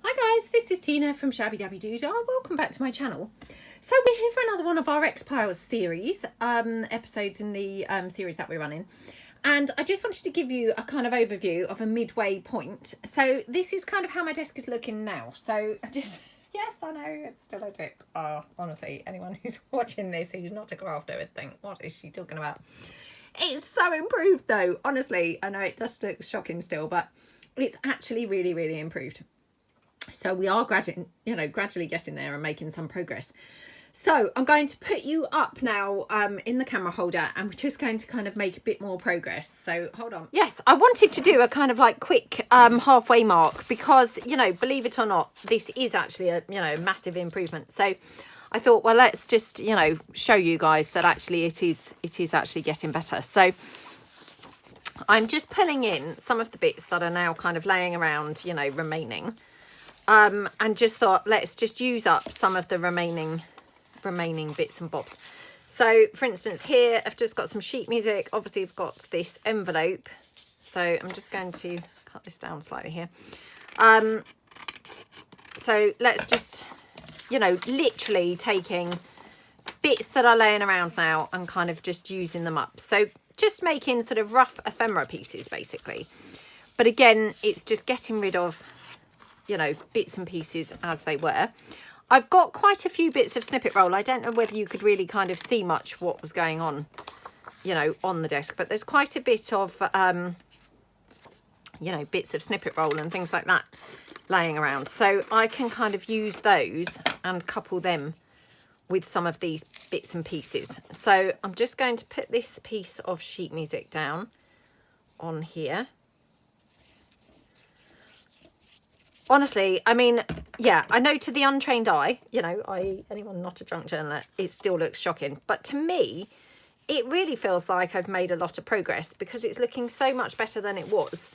Hi guys, this is Tina from Shabbydabbydoodah. Welcome back to my channel. So we're here for another one of our X-Piles series, episodes in the series that we're running. And I just wanted to give you a kind of overview of a midway point. So this is kind of how my desk is looking now. So just, yes, I know, it's still a tip. Honestly, anyone who's watching this who's not a crafter would think, what is she talking about? It's so improved though, honestly. I know it does look shocking still, but it's actually really, really improved. So we are gradually getting there and making some progress. So I'm going to put you up now in the camera holder, and we're just going to kind of make a bit more progress. So hold on. Yes, I wanted to do a kind of like quick halfway mark because, you know, believe it or not, this is actually a, you know, massive improvement. So I thought, well, let's just, you know, show you guys that actually it is actually getting better. So I'm just pulling in some of the bits that are now kind of laying around, you know, remaining. And just thought, let's just use up some of the remaining bits and bobs. So for instance, here I've just got some sheet music. Obviously I've got this envelope, so I'm just going to cut this down slightly here. So let's just, you know, literally taking bits that are laying around now and kind of just using them up. So just making sort of rough ephemera pieces basically. But again, it's just getting rid of, you know, bits and pieces as they were. I've got quite a few bits of snippet roll. I don't know whether you could really kind of see much what was going on, you know, on the desk, but there's quite a bit of, you know, bits of snippet roll and things like that laying around. So I can kind of use those and couple them with some of these bits and pieces. So I'm just going to put this piece of sheet music down on here. Honestly, I mean, yeah, I know to the untrained eye, you know, anyone not a drunk journaler, it still looks shocking. But to me, it really feels like I've made a lot of progress because it's looking so much better than it was.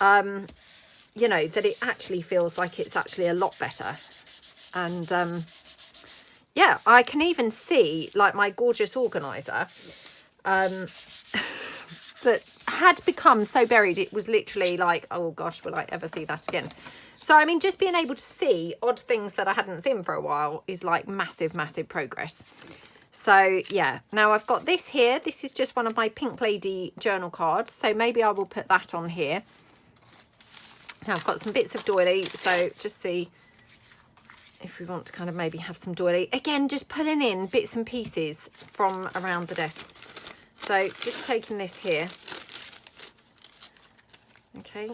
You know, that it actually feels like it's actually a lot better. And yeah, I can even see like my gorgeous organiser that had become so buried, it was literally like, oh gosh, will I ever see that again? So, I mean, just being able to see odd things that I hadn't seen for a while is like massive, massive progress. So, yeah. Now, I've got this here. This is just one of my Pink Lady journal cards. So, maybe I will put that on here. Now, I've got some bits of doily. So, just see if we want to kind of maybe have some doily. Again, just pulling in bits and pieces from around the desk. So, just taking this here. Okay.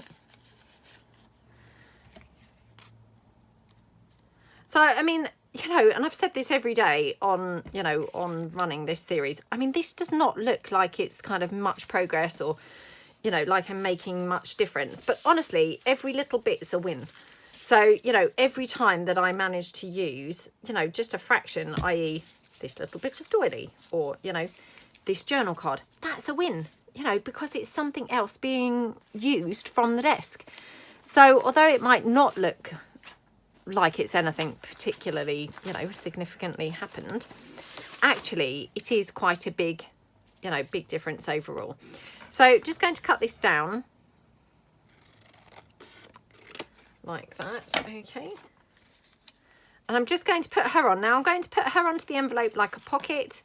So, I mean, you know, and I've said this every day on, you know, on running this series. I mean, this does not look like it's kind of much progress or, you know, like I'm making much difference. But honestly, every little bit's a win. So, you know, every time that I manage to use, you know, just a fraction, i.e. this little bit of doily or, you know, this journal card, that's a win, you know, because it's something else being used from the desk. So although it might not look like it's anything particularly, you know, significantly happened, actually it is quite a big, you know, big difference overall. So just going to cut this down like that. Okay. And I'm just going to put her on. Now I'm going to put her onto the envelope like a pocket.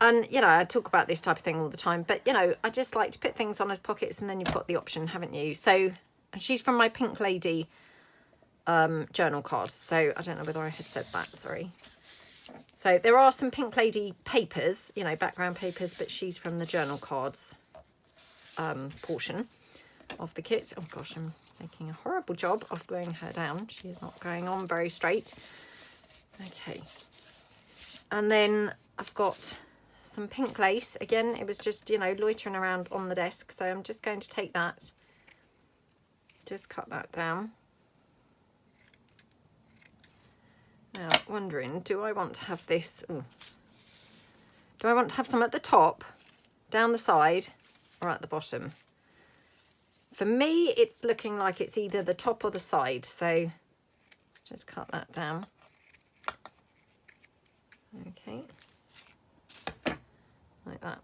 And, you know, I talk about this type of thing all the time, but, you know, I just like to put things on as pockets and then you've got the option, haven't you? So, and she's from my Pink Lady journal card. So I don't know whether I had said that, sorry. So there are some Pink Lady papers, you know, background papers, but she's from the journal cards portion of the kit. Oh gosh, I'm making a horrible job of gluing her down. She's not going on very straight. Okay. And then I've got some pink lace. Again, it was just, you know, loitering around on the desk. So I'm just going to take that, just cut that down. Now, wondering, do I want to have this? Ooh. Do I want to have some at the top, down the side, or at the bottom? For me, it's looking like it's either the top or the side. So just cut that down. Okay. Like that.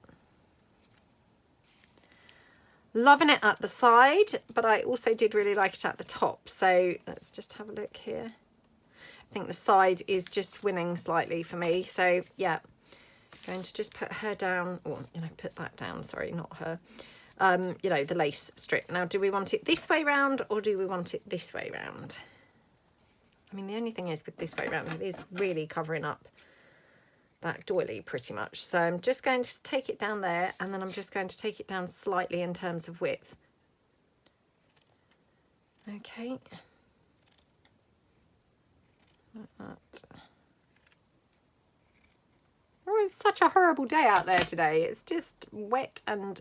Loving it at the side, but I also did really like it at the top. So let's just have a look here. I think the side is just winning slightly for me. So yeah, going to just put her down, or you know, put that down, sorry, not her. You know, the lace strip. Now, do we want it this way round or do we want it this way round? I mean, the only thing is with this way round, it is really covering up that doily pretty much. So I'm just going to take it down there, and then I'm just going to take it down slightly in terms of width. Okay. Like that. Oh, it's such a horrible day out there today. It's just wet and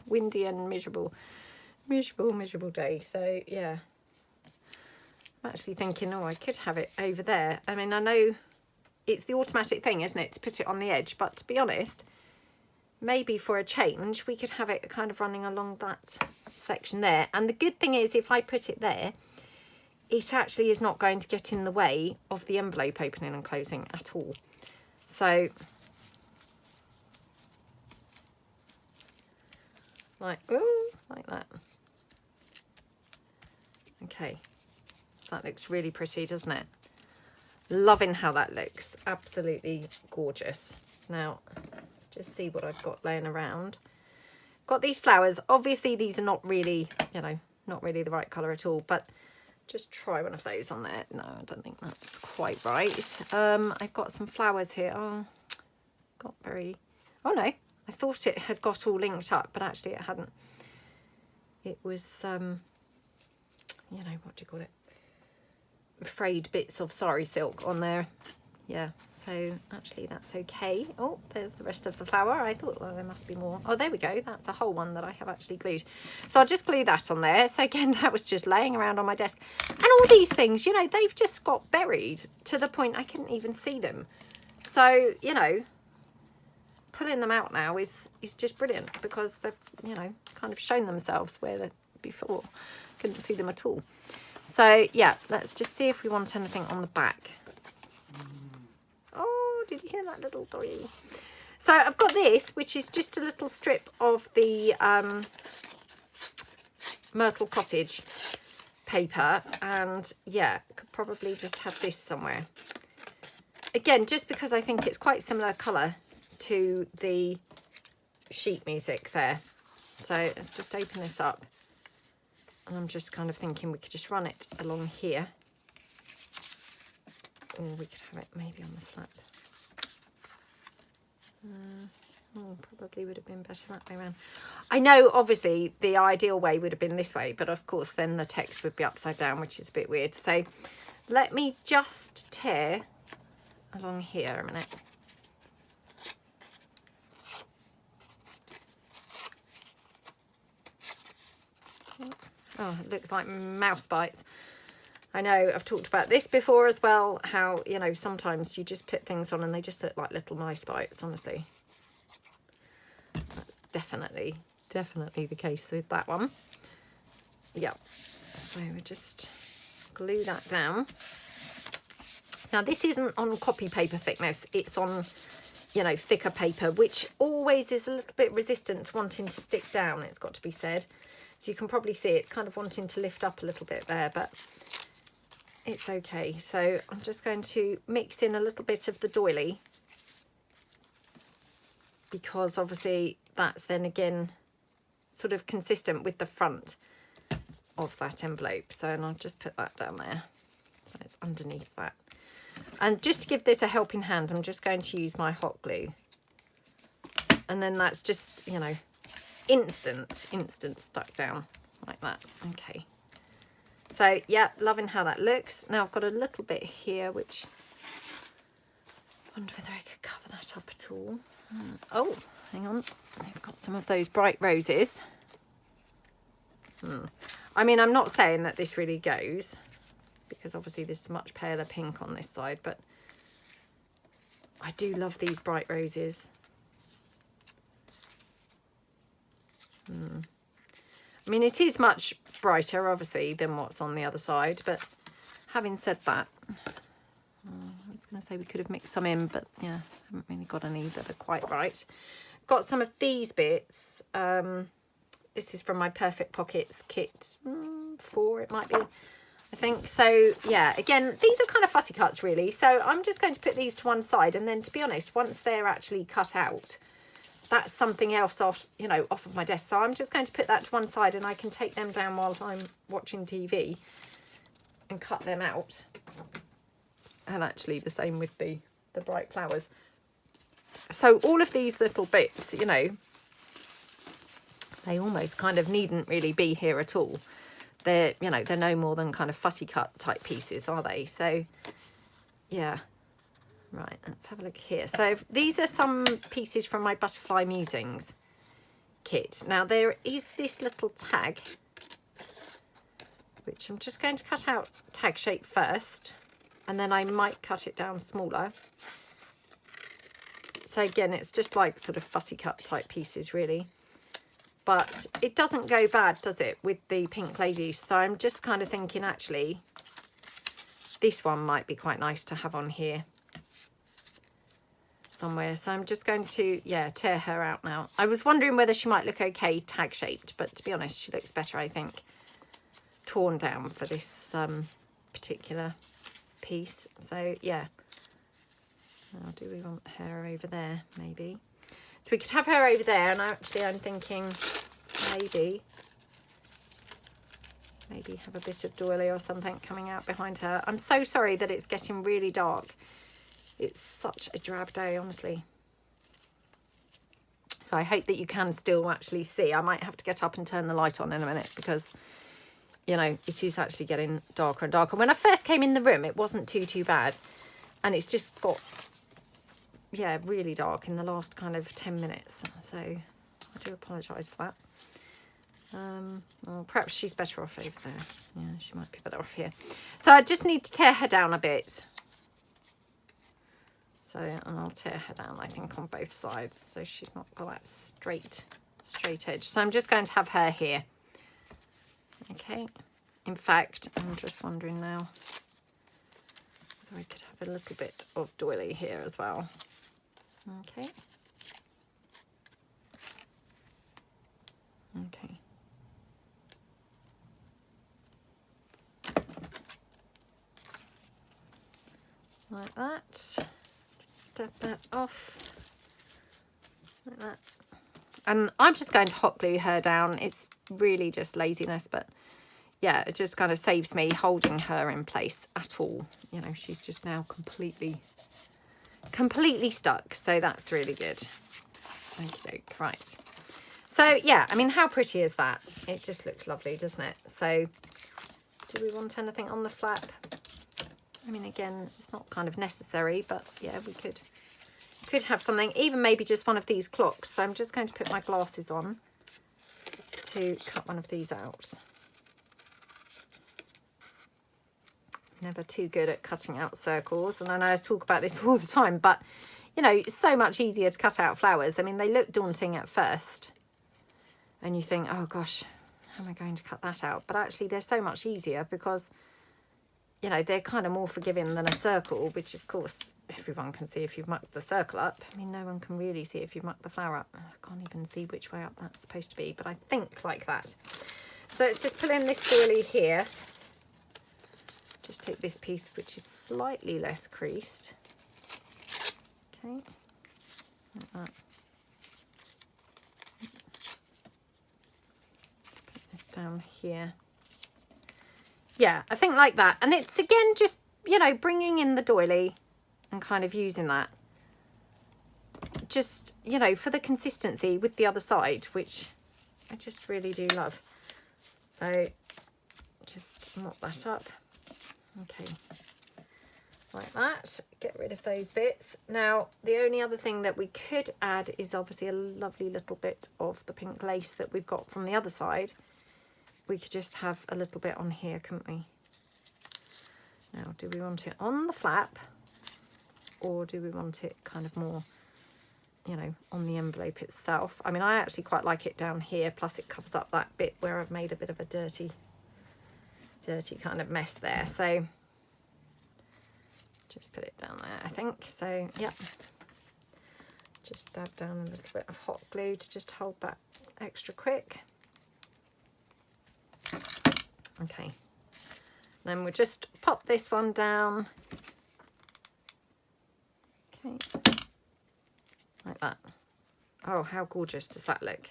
windy and miserable. Miserable day. So yeah. I'm actually thinking, oh, I could have it over there. I mean, I know it's the automatic thing, isn't it, to put it on the edge, but to be honest, maybe for a change we could have it kind of running along that section there. And the good thing is, if I put it there, it actually is not going to get in the way of the envelope opening and closing at all. So like that. Okay, that looks really pretty, doesn't it? Loving how that looks. Absolutely gorgeous. Now, let's just see what I've got laying around. Got these flowers. Obviously, these are not really, you know, not really the right colour at all, but just try one of those on there. No, I don't think that's quite right. I've got some flowers here. Oh, got very... Oh, no. I thought it had got all linked up, but actually it hadn't. It was, you know, what do you call it? Frayed bits of sari silk on there. Yeah, so actually that's okay. Oh, there's the rest of the flower. I thought, well, there must be more. Oh, there we go. That's a whole one that I have actually glued. So I'll just glue that on there. So again, that was just laying around on my desk. And all these things, you know, they've just got buried to the point I couldn't even see them. So, you know, pulling them out now is just brilliant, because they've, you know, kind of shown themselves where they before couldn't see them at all. So yeah, let's just see if we want anything on the back. Oh, did you hear that little doggy? So I've got this, which is just a little strip of the Myrtle Cottage paper, and yeah, could probably just have this somewhere. Again, just because I think it's quite similar colour to the sheet music there. So let's just open this up. And I'm just kind of thinking we could just run it along here. Or we could have it maybe on the flap. Probably would have been better that way around. I know, obviously, the ideal way would have been this way, but of course then the text would be upside down, which is a bit weird. So let me just tear along here a minute. Oh, it looks like mouse bites. I know I've talked about this before as well, how, you know, sometimes you just put things on and they just look like little mice bites, honestly. That's definitely the case with that one. Yeah. So we just glue that down. Now, this isn't on copy paper thickness. It's on, you know, thicker paper, which always is a little bit resistant to wanting to stick down, it's got to be said. So you can probably see it's kind of wanting to lift up a little bit there, but it's okay. So I'm just going to mix in a little bit of the doily, because obviously that's then again sort of consistent with the front of that envelope. So, and I'll just put that down there. So it's underneath that. And just to give this a helping hand, I'm just going to use my hot glue. And then that's just, you know, instant stuck down like that. Okay, so yeah, loving how that looks. Now I've got a little bit here, which I wonder whether I could cover that up at all. Oh, hang on, I've got some of those bright roses. I mean, I'm not saying that this really goes, because obviously this is much paler pink on this side, but I do love these bright roses. I mean, it is much brighter, obviously, than what's on the other side. But having said that, I was going to say we could have mixed some in, but yeah, I haven't really got any that are quite right. Got some of these bits. This is from my Perfect Pockets kit 4, it might be, I think. So yeah, again, these are kind of fussy cuts really. So I'm just going to put these to one side, and then to be honest, once they're actually cut out, that's something else off, you know, off of my desk. So I'm just going to put that to one side, and I can take them down while I'm watching TV and cut them out. And actually the same with the bright flowers. So all of these little bits, you know, they almost kind of needn't really be here at all. They're, you know, they're no more than kind of fussy cut type pieces, are they? So yeah. Right, let's have a look here. So these are some pieces from my Butterfly Musings kit. Now there is this little tag, which I'm just going to cut out tag shape first, and then I might cut it down smaller. So again, it's just like sort of fussy cut type pieces really. But it doesn't go bad, does it, with the pink ladies? So I'm just kind of thinking actually this one might be quite nice to have on here somewhere. So I'm just going to, yeah, tear her out now. I was wondering whether she might look okay tag shaped, but to be honest, she looks better, I think, torn down for this particular piece. So yeah. Now, do we want her over there? Maybe. So we could have her over there, and actually I'm thinking maybe have a bit of doily or something coming out behind her. I'm so sorry that it's getting really dark. It's such a drab day, honestly. So I hope that you can still actually see. I might have to get up and turn the light on in a minute because, you know, it is actually getting darker and darker. When I first came in the room, it wasn't too bad. And it's just got, yeah, really dark in the last kind of 10 minutes. So I do apologise for that. Well, perhaps she's better off over there. Yeah, she might be better off here. So I just need to tear her down a bit. So, and I'll tear her down, I think, on both sides, so she's not got that straight edge. So I'm just going to have her here. Okay. In fact, I'm just wondering now whether I could have a little bit of doily here as well. Okay. Okay. Like that. Step that off like that, and I'm just going to hot glue her down. It's really just laziness, but yeah, it just kind of saves me holding her in place at all. You know, she's just now completely stuck, so that's really good. Okey-doke. Right, so yeah, I mean, how pretty is that? It just looks lovely, doesn't it? So do we want anything on the flap? I mean, again, it's not kind of necessary, but yeah, we could have something, even maybe just one of these clocks. So I'm just going to put my glasses on to cut one of these out. Never too good at cutting out circles, and I know I talk about this all the time, but you know, it's so much easier to cut out flowers. I mean, they look daunting at first and you think, oh gosh, how am I going to cut that out? But actually they're so much easier because, you know, they're kind of more forgiving than a circle, which of course everyone can see if you've mucked the circle up. I mean, no one can really see if you've mucked the flower up. I can't even see which way up that's supposed to be, but I think like that. So it's just pull in this doily here. Just take this piece, which is slightly less creased. Okay, like that. Put this down here. Yeah, I think like that. And it's, again, just, you know, bringing in the doily and kind of using that. Just, you know, for the consistency with the other side, which I just really do love. So just mop that up. Okay, like that. Get rid of those bits. Now, the only other thing that we could add is obviously a lovely little bit of the pink lace that we've got from the other side. We could just have a little bit on here, couldn't we? Now, do we want it on the flap, or do we want it kind of more, you know, on the envelope itself? I mean, I actually quite like it down here, plus it covers up that bit where I've made a bit of a dirty kind of mess there. So just put it down there, I think. So yeah, just dab down a little bit of hot glue to just hold that extra quick. Okay. Then we'll just pop this one down. Okay. Like that. Oh, how gorgeous does that look?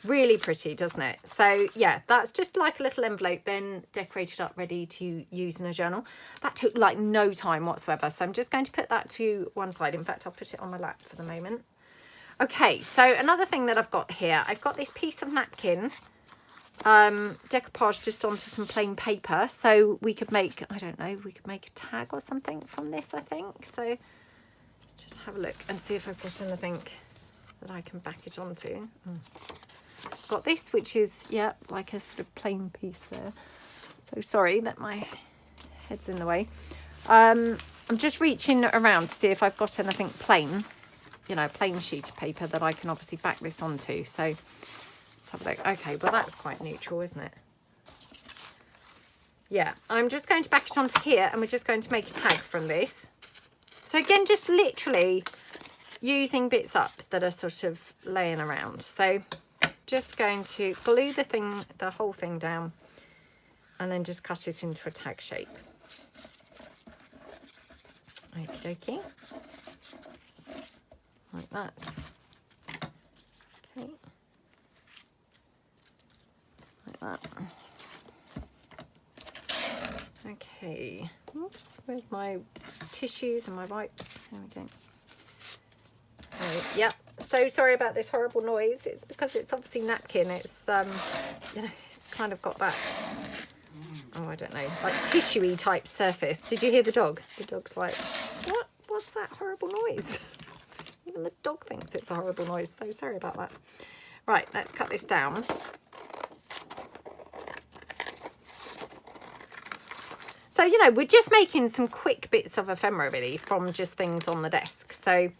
Really pretty, doesn't it? So yeah, that's just like a little envelope then decorated up, ready to use in a journal. That took like no time whatsoever. So I'm just going to put that to one side. In fact, I'll put it on my lap for the moment. Okay, so another thing that I've got here, I've got this piece of napkin decoupage just onto some plain paper. So we could make, I don't know, we could make a tag or something from this, I think. So let's just have a look and see if I've got anything that I can back it onto. Got this, which is, yeah, like a sort of plain piece there. So sorry that my head's in the way. I'm just reaching around to see if I've got anything plain, you know, plain sheet of paper that I can obviously back this onto. So let's have a look. Okay, well, that's quite neutral, isn't it? Yeah, I'm just going to back it onto here and we're just going to make a tag from this. So again, just literally using bits up that are sort of laying around. So just going to glue the whole thing down and then just cut it into a tag shape. Okie dokie. Like that. Okay. Like that. Okay. Oops, where's my tissues and my wipes? There we go. So, yep. So sorry about this horrible noise. It's because it's obviously napkin. It's you know, it's kind of got that, oh, I don't know, like tissuey type surface. Did you hear the dog? The dog's like, what? What's that horrible noise? Even the dog thinks it's a horrible noise. So sorry about that. Right, let's cut this down. So, you know, we're just making some quick bits of ephemera really from just things on the desk. So,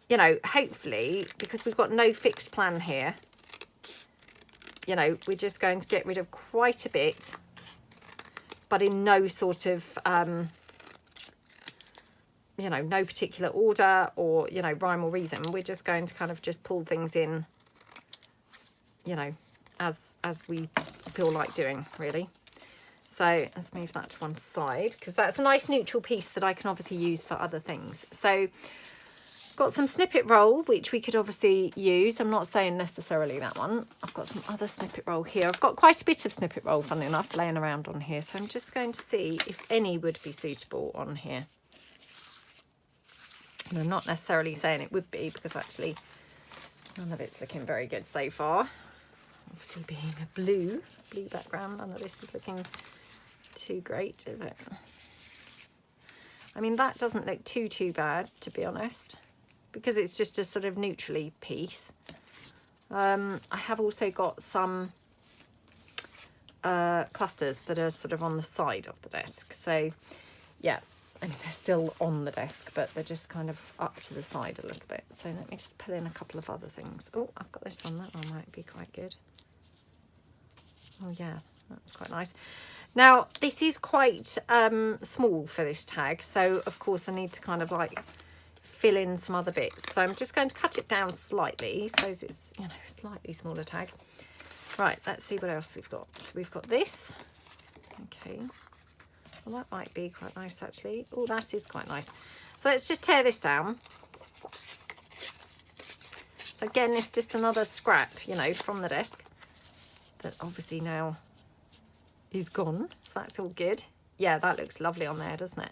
you know, hopefully, because we've got no fixed plan here, you know, we're just going to get rid of quite a bit, but in no sort of, you know, no particular order or, you know, rhyme or reason. We're just going to kind of just pull things in, you know, as we feel like doing, really. So let's move that to one side because that's a nice neutral piece that I can obviously use for other things. So got some snippet roll, which we could obviously use. I'm not saying necessarily that one. I've got some other snippet roll here. I've got quite a bit of snippet roll, funnily enough, laying around on here. So I'm just going to see if any would be suitable on here. And I'm not necessarily saying it would be because actually none of it's looking very good so far. Obviously being a blue background, none of this is looking too great, is it? I mean, that doesn't look too bad, to be honest, because it's just a sort of neutrally piece. I have also got some clusters that are sort of on the side of the desk. So, yeah, I mean, they're still on the desk, but they're just kind of up to the side a little bit. So let me just pull in a couple of other things. Oh, I've got this one. That one might be quite good. Oh, yeah, that's quite nice. Now, this is quite small for this tag, so of course I need to kind of like fill in some other bits. So I'm just going to cut it down slightly so it's, you know, a slightly smaller tag. Right, let's see what else we've got. So we've got this. Okay. Well, that might be quite nice, actually. Oh, that is quite nice. So let's just tear this down. So again, it's just another scrap, you know, from the desk that obviously now is gone, so that's all good. Yeah, that looks lovely on there, doesn't it?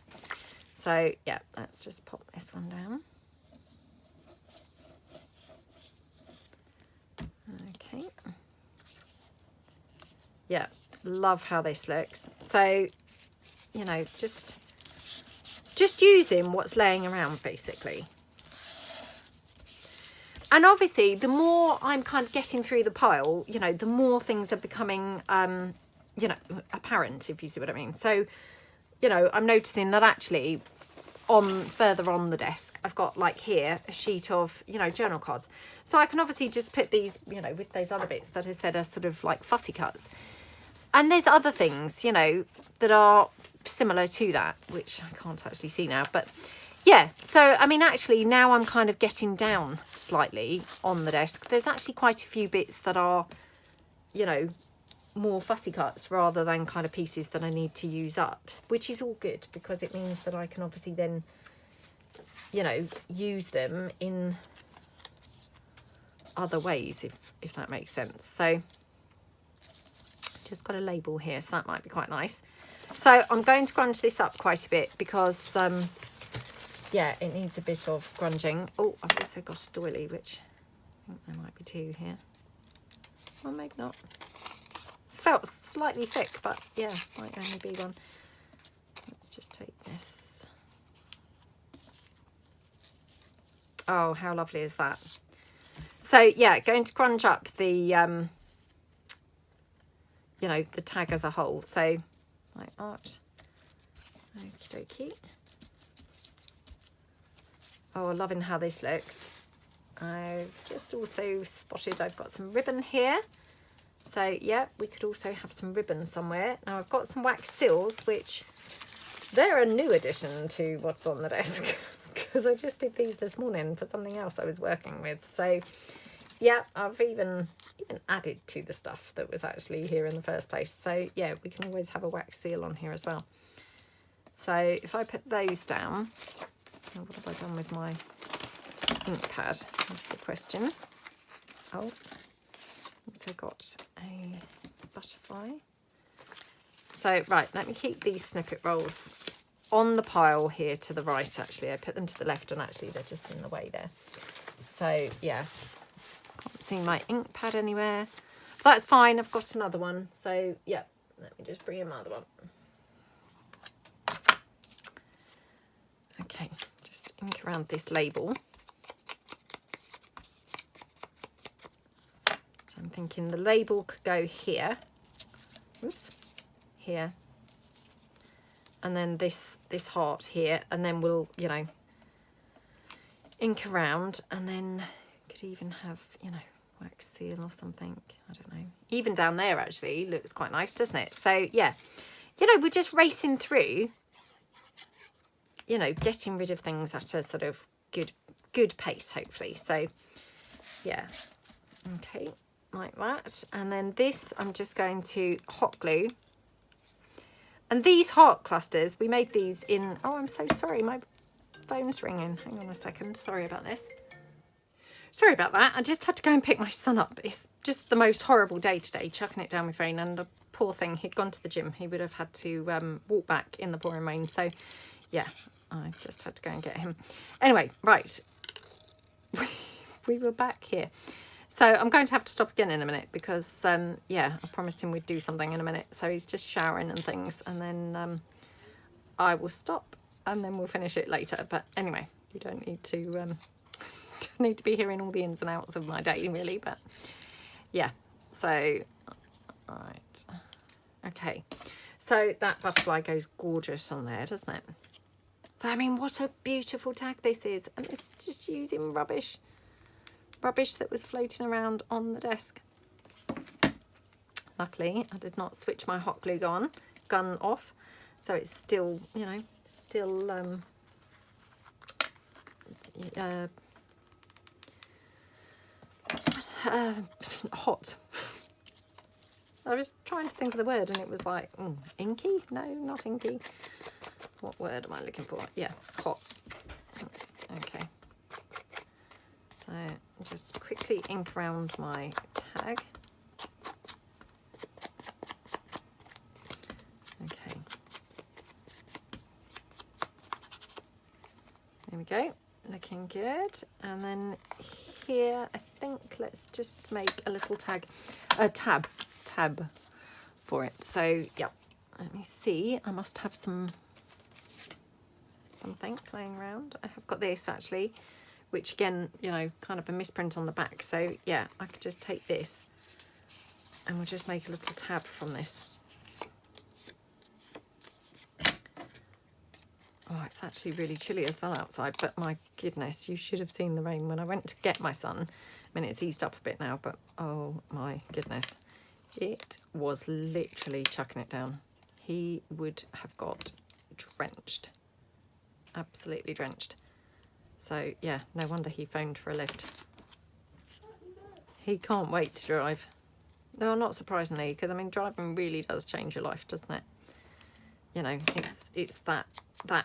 So yeah, let's just pop this one down. Okay. Yeah, love how this looks. So, you know, just using what's laying around basically. And obviously the more I'm kind of getting through the pile, you know, the more things are becoming you know, apparent, if you see what I mean. So, you know, I'm noticing that actually further on the desk, I've got like here a sheet of, you know, journal cards. So I can obviously just put these, you know, with those other bits that I said are sort of like fussy cuts. And there's other things, you know, that are similar to that, which I can't actually see now. But yeah, so, I mean, actually now I'm kind of getting down slightly on the desk. There's actually quite a few bits that are, you know, more fussy cuts rather than kind of pieces that I need to use up, which is all good because it means that I can obviously then, you know, use them in other ways, if that makes sense. So just got a label here, so that might be quite nice. So I'm going to grunge this up quite a bit because yeah, it needs a bit of grunging. Oh, I've also got a doily, which I think there might be two here. Well, maybe not. Felt slightly thick, but yeah, might only be one. Let's just take this. Oh, how lovely is that? So yeah, going to grunge up the, you know, the tag as a whole. So like that. Okie dokie. Oh, loving how this looks. I've just also spotted I've got some ribbon here. So yeah, we could also have some ribbon somewhere. Now I've got some wax seals, which they're a new addition to what's on the desk because I just did these this morning for something else I was working with. So yeah, I've even added to the stuff that was actually here in the first place. So yeah, we can always have a wax seal on here as well. So if I put those down, what have I done with my ink pad? That's the question. Oh, also got a butterfly. So right, let me keep these snippet rolls on the pile here to the right. Actually, I put them to the left, and actually they're just in the way there. So yeah, can't see my ink pad anywhere. That's fine. I've got another one. So yeah, let me just bring in my other one. Okay, just ink around this label. I'm thinking the label could go here, oops, here, and then this heart here, and then we'll, you know, ink around, and then could even have, you know, wax seal or something. I don't know. Even down there actually looks quite nice, doesn't it? So yeah, you know, we're just racing through, you know, getting rid of things at a sort of good pace, hopefully. So yeah, okay. Like that, and then this I'm just going to hot glue. And these heart clusters, we made these in, oh, I'm so sorry, my phone's ringing. Hang on a second, sorry about this. Sorry about that, I just had to go and pick my son up. It's just the most horrible day today, chucking it down with rain, and the poor thing, he'd gone to the gym. He would have had to walk back in the pouring rain, so yeah, I just had to go and get him. Anyway, right, we were back here. So I'm going to have to stop again in a minute because, yeah, I promised him we'd do something in a minute. So he's just showering and things, and then I will stop and then we'll finish it later. But anyway, you don't need to don't need to be hearing all the ins and outs of my day, really. But yeah, so, all right. Okay, so that butterfly goes gorgeous on there, doesn't it? So, I mean, what a beautiful tag this is. And it's just using rubbish that was floating around on the desk. Luckily, I did not switch my hot glue gun off, so it's still, you know, still hot. I was trying to think of the word and it was like, inky? No, not inky. What word am I looking for? Yeah, hot. Okay. So just quickly ink around my tag. Okay. There we go. Looking good. And then here, I think let's just make a little tab for it. So yeah, let me see. I must have something laying around. I have got this actually, which again, you know, kind of a misprint on the back. So yeah, I could just take this and we'll just make a little tab from this. Oh, it's actually really chilly as well outside, but my goodness, you should have seen the rain when I went to get my son. I mean, it's eased up a bit now, but oh my goodness, it was literally chucking it down. He would have got drenched, absolutely drenched. So yeah, no wonder he phoned for a lift. He can't wait to drive. No, not surprisingly, because I mean, driving really does change your life, doesn't it? You know, it's that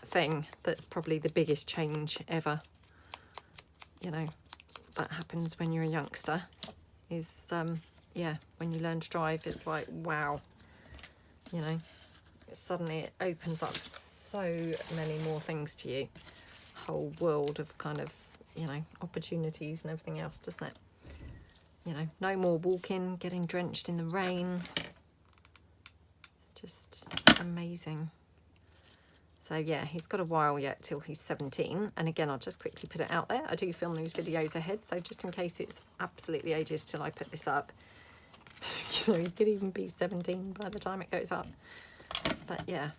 thing that's probably the biggest change ever. You know, that happens when you're a youngster. Is yeah, when you learn to drive, it's like, wow. You know, suddenly it opens up so many more things to you. Whole world of kind of, you know, opportunities and everything else, doesn't it? You know, no more walking, getting drenched in the rain. It's just amazing. So yeah, he's got a while yet till he's 17. And again, I'll just quickly put it out there. I do film these videos ahead, so just in case it's absolutely ages till I put this up. You know, he could even be 17 by the time it goes up. But yeah,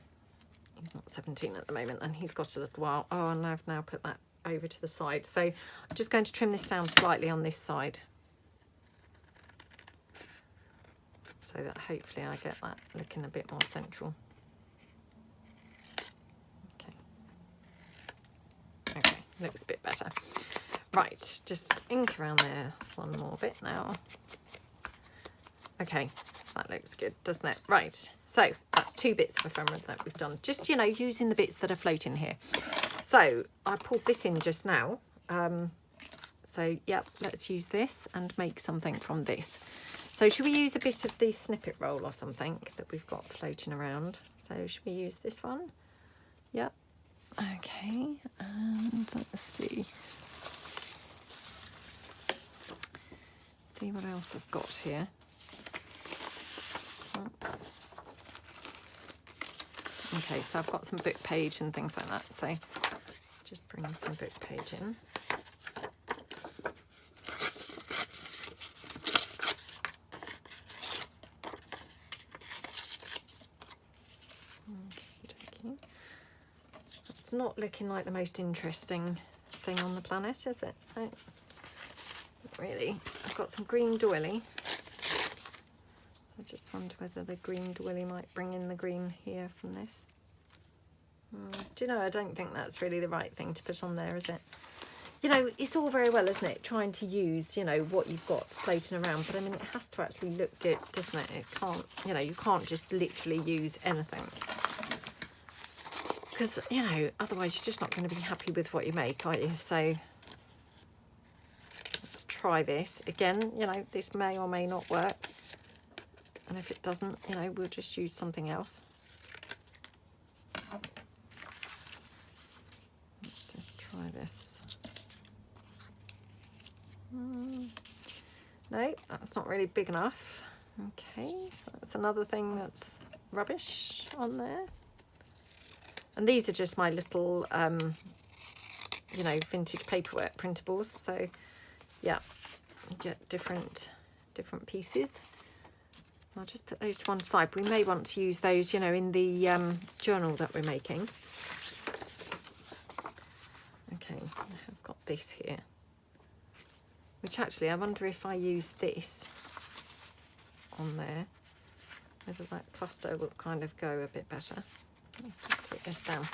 he's not 17 at the moment, and he's got a little while. Oh, and I've now put that over to the side. So I'm just going to trim this down slightly on this side, so that hopefully I get that looking a bit more central. Okay, looks a bit better. Right, just ink around there one more bit now. Okay, that looks good, doesn't it? Right, so that's 2 bits of ephemera that we've done. Just, you know, using the bits that are floating here. So I pulled this in just now. So, yep, let's use this and make something from this. So should we use a bit of the snippet roll or something that we've got floating around? So should we use this one? Yep. Okay, and let's see. See what else I've got here. Okay, so I've got some book page and things like that. So let's just bring some book page in. It's not looking like the most interesting thing on the planet, is it? No, not really. I've got some green doily. I just wonder whether the green doily might bring in the green here from this. Do you know, I don't think that's really the right thing to put on there, is it? You know, it's all very well, isn't it, trying to use, you know, what you've got floating around, but I mean, it has to actually look good, doesn't it? It can't, you know, you can't just literally use anything. Because, you know, otherwise you're just not going to be happy with what you make, are you? So let's try this. Again, you know, this may or may not work. And if it doesn't, you know, we'll just use something else. Let's just try this. No, that's not really big enough. Okay, so that's another thing that's rubbish on there. And these are just my little, you know, vintage paperwork printables. So, yeah, you get different pieces. I'll just put those to one side. We may want to use those, you know, in the journal that we're making. Okay, I have got this here. Which actually, I wonder if I use this on there, whether that cluster will kind of go a bit better. I'll just take this down.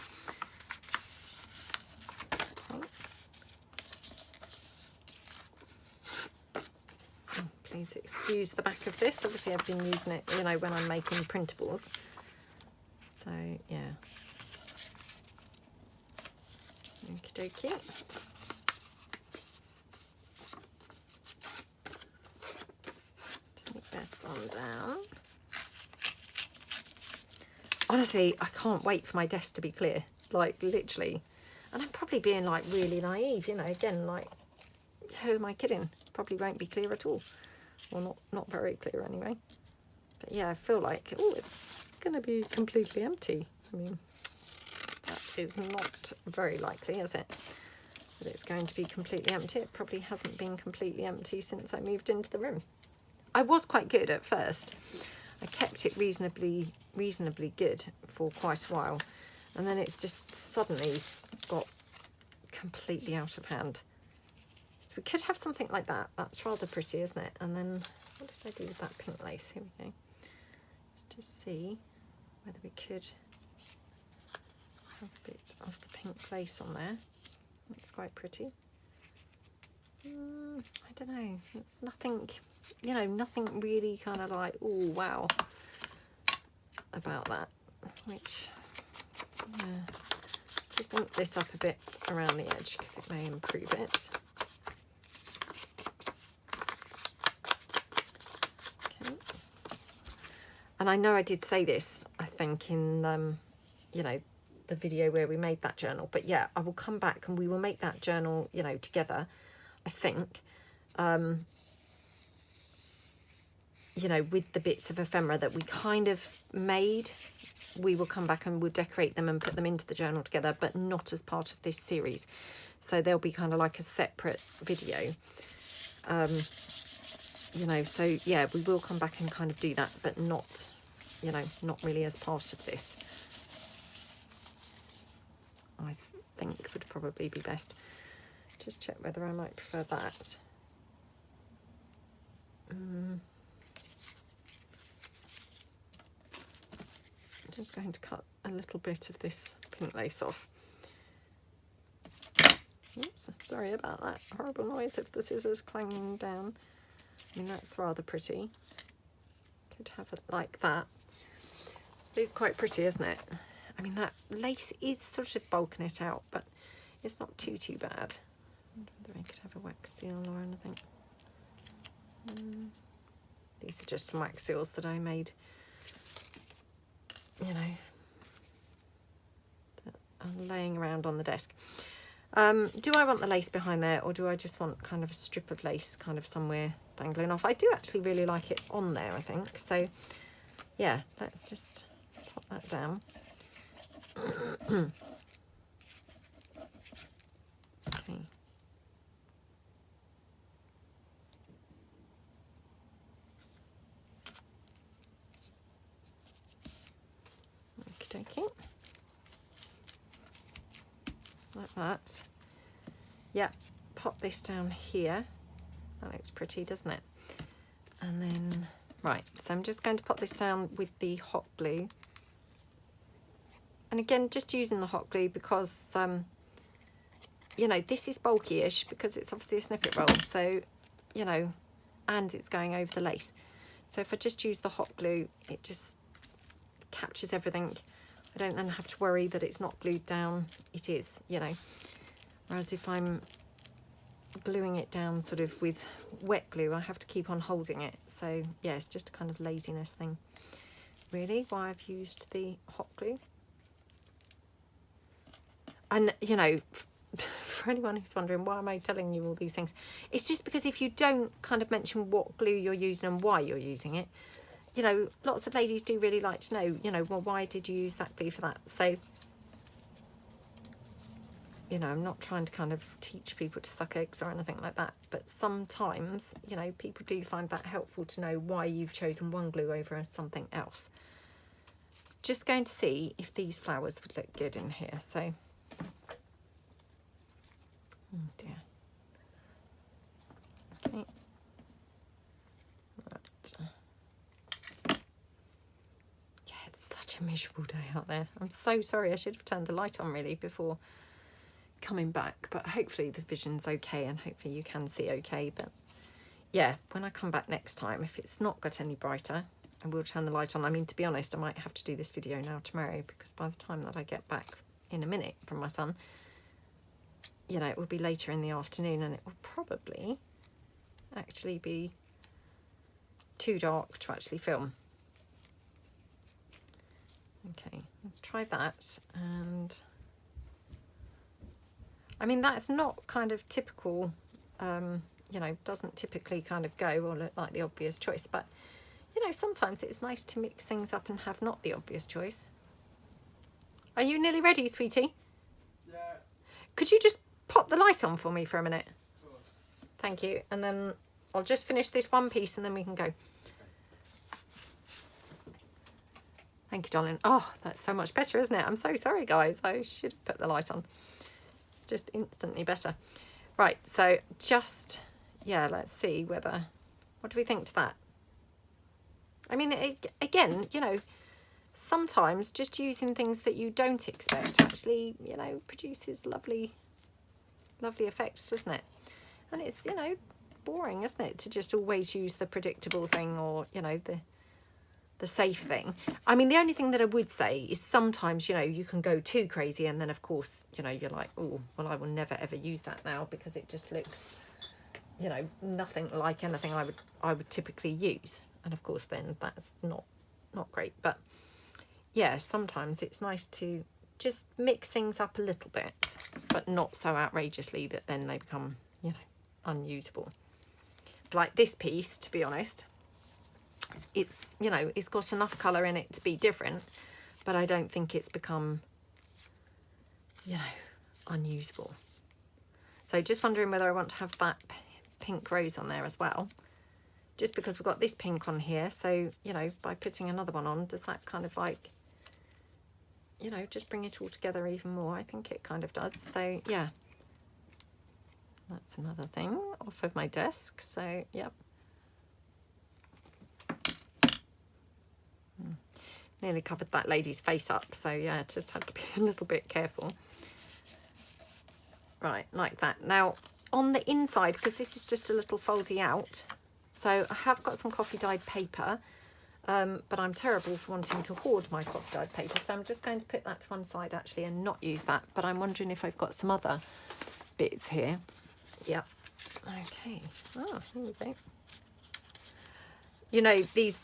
Please excuse the back of this. Obviously, I've been using it, you know, when I'm making printables. So, yeah. Okie dokie. Take this one down. Honestly, I can't wait for my desk to be clear. Like, literally. And I'm probably being, like, really naive, you know. Again, like, who am I kidding? Probably won't be clear at all. Well, not very clear anyway. But yeah, I feel like, oh, it's going to be completely empty. I mean, that is not very likely, is it? That it's going to be completely empty. It probably hasn't been completely empty since I moved into the room. I was quite good at first. I kept it reasonably good for quite a while. And then it's just suddenly got completely out of hand. We could have something like that. That's rather pretty, isn't it? And then, what did I do with that pink lace? Here we go. Let's just see whether we could have a bit of the pink lace on there. That's quite pretty. I don't know. It's nothing you know, nothing really kind of like, oh, wow, about that, which, yeah, let's just ink this up a bit around the edge because it may improve it. Okay. And I know I did say this, I think, in, you know, the video where we made that journal, but yeah, I will come back and we will make that journal, you know, together, I think, you know, with the bits of ephemera that we kind of made. We will come back and we'll decorate them and put them into the journal together, but not as part of this series. So they'll be kind of like a separate video. You know, so yeah, we will come back and kind of do that, but not, you know, not really as part of this. I think would probably be best. Just check whether I might prefer that. I'm just going to cut a little bit of this pink lace off. Oops, sorry about that horrible noise of the scissors clanging down. I mean, that's rather pretty. Could have it like that. It is quite pretty, isn't it? I mean, that lace is sort of bulking it out, but it's not too bad. I wonder whether I could have a wax seal or anything. These are just some wax seals that I made, you know, that are laying around on the desk. Do I want the lace behind there, or do I just want kind of a strip of lace kind of somewhere dangling off? I do actually really like it on there, I think. So yeah, let's just pop that down. Okay. Okie dokie. Like that. Yeah, pop this down here. That looks pretty, doesn't it? And then, right, so I'm just going to pop this down with the hot glue. And again, just using the hot glue because, you know, this is bulky-ish because it's obviously a snippet roll. So, you know, and it's going over the lace. So if I just use the hot glue, it just captures everything. I don't then have to worry that it's not glued down. It is, you know. Whereas if I'm gluing it down sort of with wet glue, I have to keep on holding it. So yeah, it's just a kind of laziness thing, really, why I've used the hot glue. And, you know, for anyone who's wondering, why am I telling you all these things? It's just because if you don't kind of mention what glue you're using and why you're using it, you know, lots of ladies do really like to know, you know, well, why did you use that glue for that? So, you know, I'm not trying to kind of teach people to suck eggs or anything like that, but sometimes, you know, people do find that helpful to know why you've chosen one glue over something else. Just going to see if these flowers would look good in here. So, oh dear. Okay. Right. Yeah, it's such a miserable day out there. I'm so sorry. I should have turned the light on really before coming back, but hopefully the vision's okay and hopefully you can see okay. But yeah, when I come back next time, if it's not got any brighter, I will turn the light on. I mean, to be honest, I might have to do this video now tomorrow because by the time that I get back in a minute from my son, you know, it will be later in the afternoon and it will probably actually be too dark to actually film. Okay, let's try that. And I mean, that's not kind of typical, you know, doesn't typically kind of go or look like the obvious choice, but you know, sometimes it's nice to mix things up and have not the obvious choice. Are you nearly ready, sweetie? Yeah. Could you just pop the light on for me for a minute? Of course. Thank you. And then I'll just finish this one piece and then we can go. Thank you, darling. Oh, that's so much better, isn't it? I'm so sorry, guys. I should have put the light on. It's just instantly better. Right, so just, yeah, let's see whether, what do we think to that? I mean, again, you know, sometimes just using things that you don't expect actually, you know, produces lovely, lovely effects, doesn't it? And it's, you know, boring, isn't it, to just always use the predictable thing, or, you know, the safe thing. I mean, the only thing that I would say is sometimes, you know, you can go too crazy, and then of course, you know, you're like, oh, well, I will never ever use that now because it just looks, you know, nothing like anything I would typically use. And of course then that's not great. But yeah, sometimes it's nice to just mix things up a little bit, but not so outrageously that then they become, you know, unusable. Like this piece, to be honest, it's, you know, it's got enough colour in it to be different, but I don't think it's become, you know, unusable. So just wondering whether I want to have that pink rose on there as well, just because we've got this pink on here. So, you know, by putting another one on, does that kind of like, you know, just bring it all together even more? I think it kind of does. So yeah, that's another thing off of my desk. So yep. Nearly covered that lady's face up, so yeah, just had to be a little bit careful. Right, like that. Now on the inside, because this is just a little foldy out, so I have got some coffee dyed paper, but I'm terrible for wanting to hoard my coffee dyed paper, so I'm just going to put that to one side actually and not use that. But I'm wondering if I've got some other bits here. Yep. Okay. Oh, here we go. You know, these,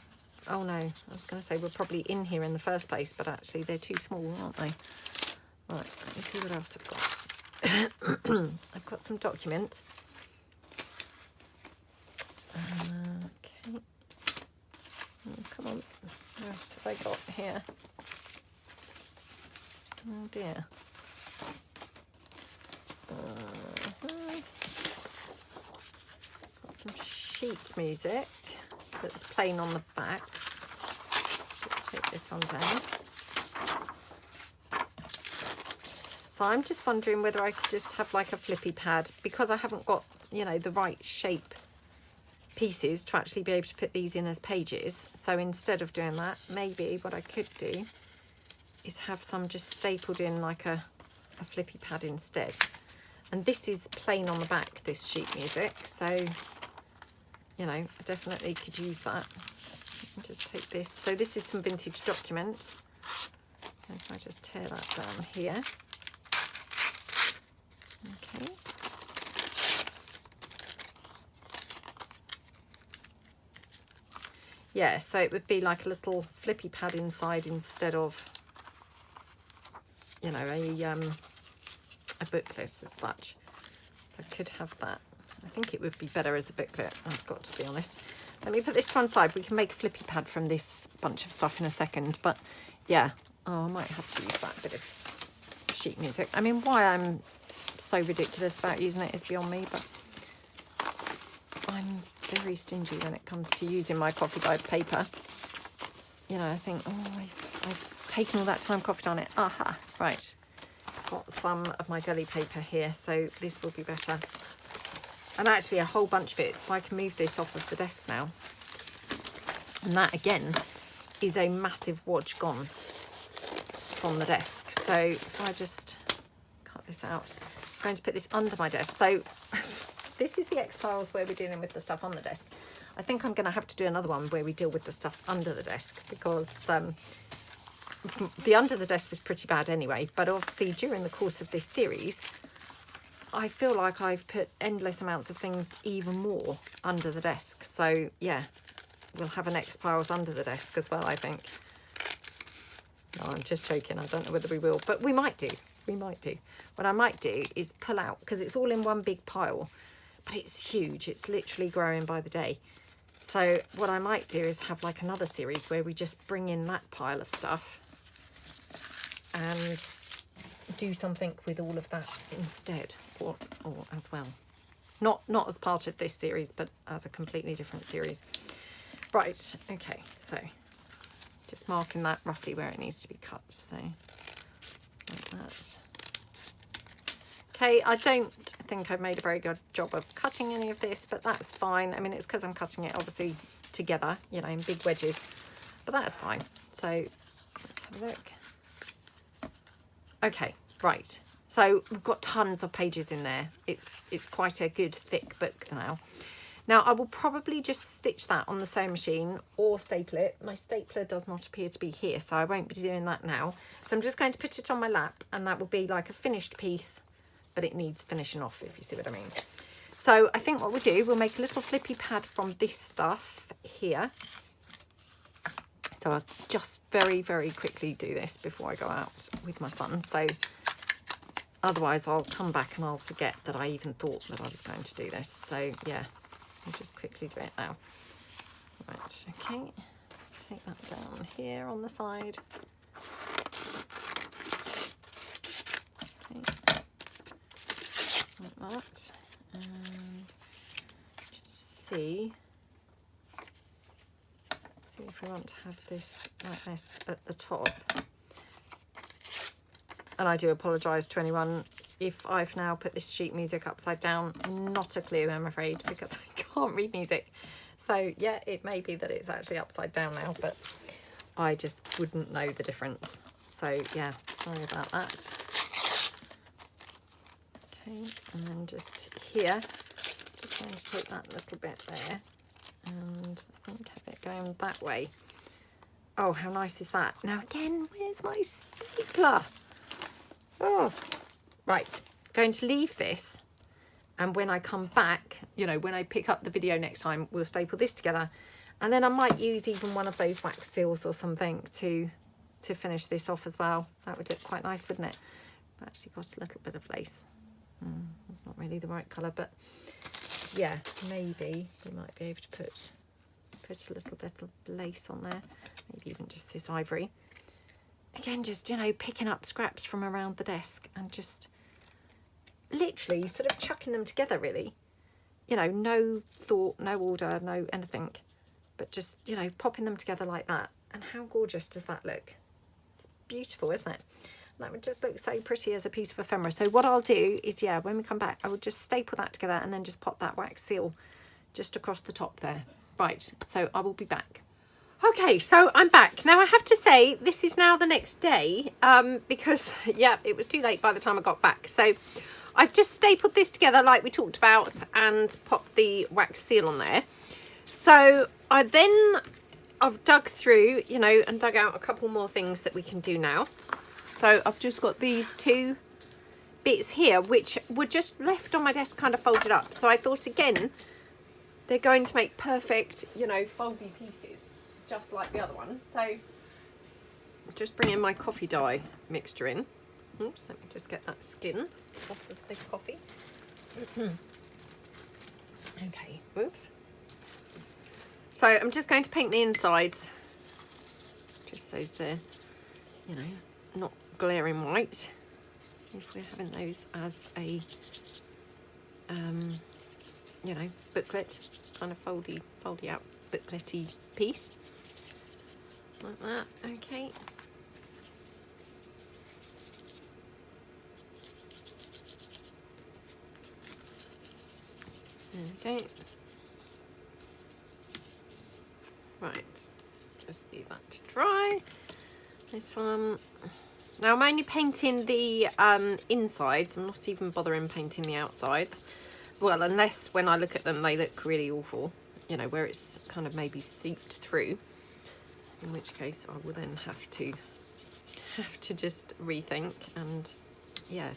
oh no, I was going to say we're probably in here in the first place, but actually they're too small, aren't they? Right, let me see what else I've got. I've got some documents. Okay. Oh, come on. What else have I got here? Oh dear. Got some sheet music that's plain on the back. Let's take this one down. So I'm just wondering whether I could just have like a flippy pad, because I haven't got, you know, the right shape pieces to actually be able to put these in as pages. So instead of doing that, maybe what I could do is have some just stapled in like a flippy pad instead. And this is plain on the back, this sheet music, so, you know, I definitely could use that. I'll just take this. So this is some vintage documents. If I just tear that down here. Okay. Yeah, so it would be like a little flippy pad inside instead of, you know, a booklet as such. So I could have that. I think it would be better as a booklet, I've got to be honest. Let me put this to one side. We can make a flippy pad from this bunch of stuff in a second, but yeah, oh, I might have to use that bit of sheet music. I mean, why I'm so ridiculous about using it is beyond me, but I'm very stingy when it comes to using my coffee dyed paper. You know, I think, oh, I've taken all that time coffee on it. Aha, right. Got some of my deli paper here, so this will be better. And actually a whole bunch of it, so I can move this off of the desk now. And that again is a massive wodge gone from the desk. So if I just cut this out, I'm going to put this under my desk. So this is the X-Files where we're dealing with the stuff on the desk. I think I'm going to have to do another one where we deal with the stuff under the desk, because the under the desk was pretty bad anyway. But obviously during the course of this series, I feel like I've put endless amounts of things even more under the desk. So yeah, we'll have an X-Files under the desk as well, I think. No, I'm just joking. I don't know whether we will, but we might do. We might do. What I might do is pull out, because it's all in one big pile, but it's huge. It's literally growing by the day. So what I might do is have like another series where we just bring in that pile of stuff and do something with all of that instead, or as well. Not as part of this series, but as a completely different series. Right, okay, so just marking that roughly where it needs to be cut, so like that. Okay, I don't think I've made a very good job of cutting any of this, but that's fine. I mean, it's because I'm cutting it obviously together, you know, in big wedges, but that's fine. So let's have a look. Okay, right. So we've got tons of pages in there. It's quite a good thick book now. Now I will probably just stitch that on the sewing machine or staple it. My stapler does not appear to be here, so I won't be doing that now. So I'm just going to put it on my lap, and that will be like a finished piece, but it needs finishing off, if you see what I mean. So I think what we'll do, we'll make a little flippy pad from this stuff here. So I'll just very, very quickly do this before I go out with my son. So otherwise I'll come back and I'll forget that I even thought that I was going to do this. So yeah, I'll just quickly do it now. Right, okay. Let's take that down here on the side. Okay. Like that. And just see if we want to have this like this at the top. And I do apologise to anyone if I've now put this sheet music upside down. Not a clue, I'm afraid, because I can't read music. So yeah, it may be that it's actually upside down now, but I just wouldn't know the difference. So yeah, sorry about that. Okay, and then just here, just going to take that little bit there and I think have it going that way. Oh, how nice is that? Now again, where's my stapler? Oh, right, going to leave this, and when I come back, you know, when I pick up the video next time, we'll staple this together, and then I might use even one of those wax seals or something to finish this off as well. That would look quite nice, wouldn't it? I've actually got a little bit of lace. It's not really the right colour, but yeah, maybe we might be able to put a little bit of lace on there, maybe even just this ivory. Again, just, you know, picking up scraps from around the desk and just literally sort of chucking them together, really. You know, no thought, no order, no anything, but just, you know, popping them together like that. And how gorgeous does that look? It's beautiful, isn't it? That would just look so pretty as a piece of ephemera. So what I'll do is, yeah, when we come back, I will just staple that together and then just pop that wax seal just across the top there. Right, so I will be back. Okay, so I'm back. Now I have to say, this is now the next day, because, yeah, it was too late by the time I got back. So I've just stapled this together like we talked about and popped the wax seal on there. So I've dug through, you know, and dug out a couple more things that we can do now. So I've just got these two bits here, which were just left on my desk kind of folded up. So I thought, again, they're going to make perfect, you know, foldy pieces, just like the other one. So just bring in my coffee dye mixture in. Oops, let me just get that skin off of the coffee. Okay, oops. So I'm just going to paint the insides, just so they're, you know, not glaring white, if we're having those as a you know, booklet, kind of foldy out booklety piece like that. Okay, okay, right, just leave that to dry. This one. Now I'm only painting the insides. I'm not even bothering painting the outsides. Well, unless when I look at them they look really awful, you know, where it's kind of maybe seeped through, in which case I will then have to just rethink and, yeah,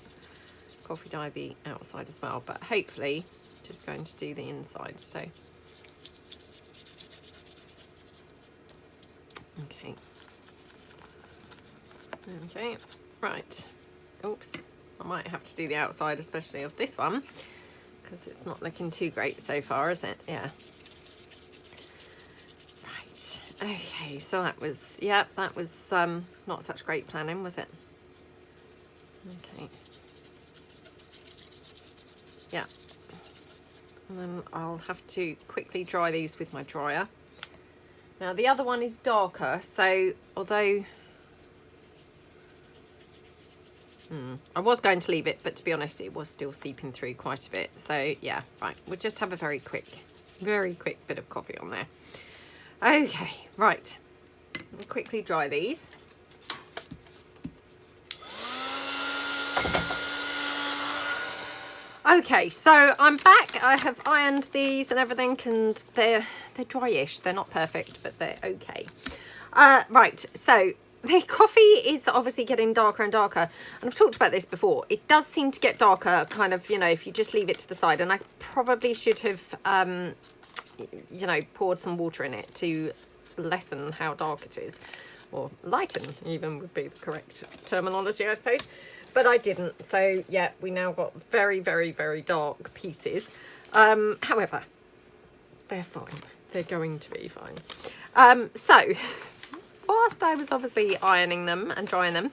coffee dye the outside as well. But hopefully just going to do the inside. So okay. Okay, right. Oops, I might have to do the outside, especially of this one, because it's not looking too great so far, is it? Yeah. Right. Okay, so that was, yeah, that was not such great planning, was it? Okay. Yeah. And then I'll have to quickly dry these with my dryer. Now the other one is darker, so although I was going to leave it, but to be honest, it was still seeping through quite a bit. So yeah, right, we'll just have a very quick bit of coffee on there. Okay, right, I'll quickly dry these. Okay, so I'm back. I have ironed these and everything, and they're dryish. They're not perfect, but they're okay. Right, so the coffee is obviously getting darker and darker, and I've talked about this before. It does seem to get darker, kind of, you know, if you just leave it to the side, and I probably should have, you know, poured some water in it to lessen how dark it is, or lighten even would be the correct terminology, I suppose. But I didn't, so yeah, we now got very, very, very dark pieces. However, they're fine. They're going to be fine. So, whilst I was obviously ironing them and drying them,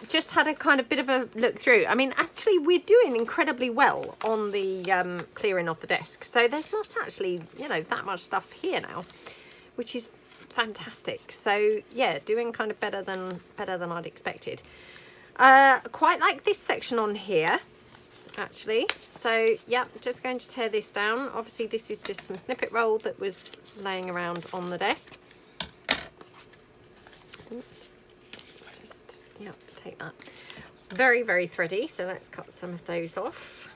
just had a kind of bit of a look through. I mean, actually, we're doing incredibly well on the clearing of the desk. So there's not actually, you know, that much stuff here now, which is fantastic. So yeah, doing kind of better than I'd expected. Quite like this section on here, actually. So yeah, just going to tear this down. Obviously, this is just some snippet roll that was laying around on the desk. Oops. Just, yeah, take that. Very, very thready, so let's cut some of those off.